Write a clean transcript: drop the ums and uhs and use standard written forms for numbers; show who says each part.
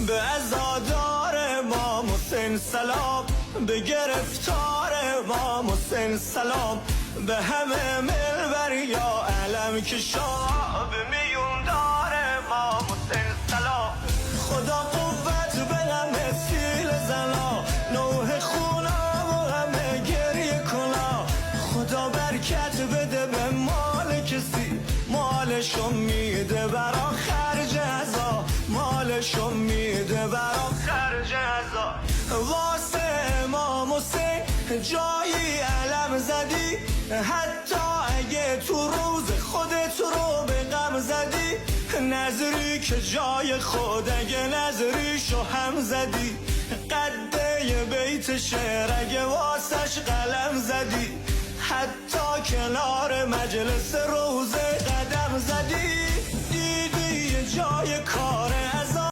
Speaker 1: به عزادار امام حسین سلام، به گرفتار امام حسین سلام، به همه ملبر یا علم کشا، به میوندار امام حسین سلام. خدا قوت به همه سیل زنا، نوح خونا و همه گریه کنا. خدا برکت بده به مال کسی، مالشو میده برا خرج ازا، مالشو میده برا خرج ازا. واسه امام حسین جایی علم زدی، حتی اگه تو روز خودت رو به غم زدی. نظری که جای خود اگه نظریشو هم زدی، قده بیت شعر اگه واسش قلم زدی، حتی کنار مجلس روزه قدم زدی. دیدی یه جای کار از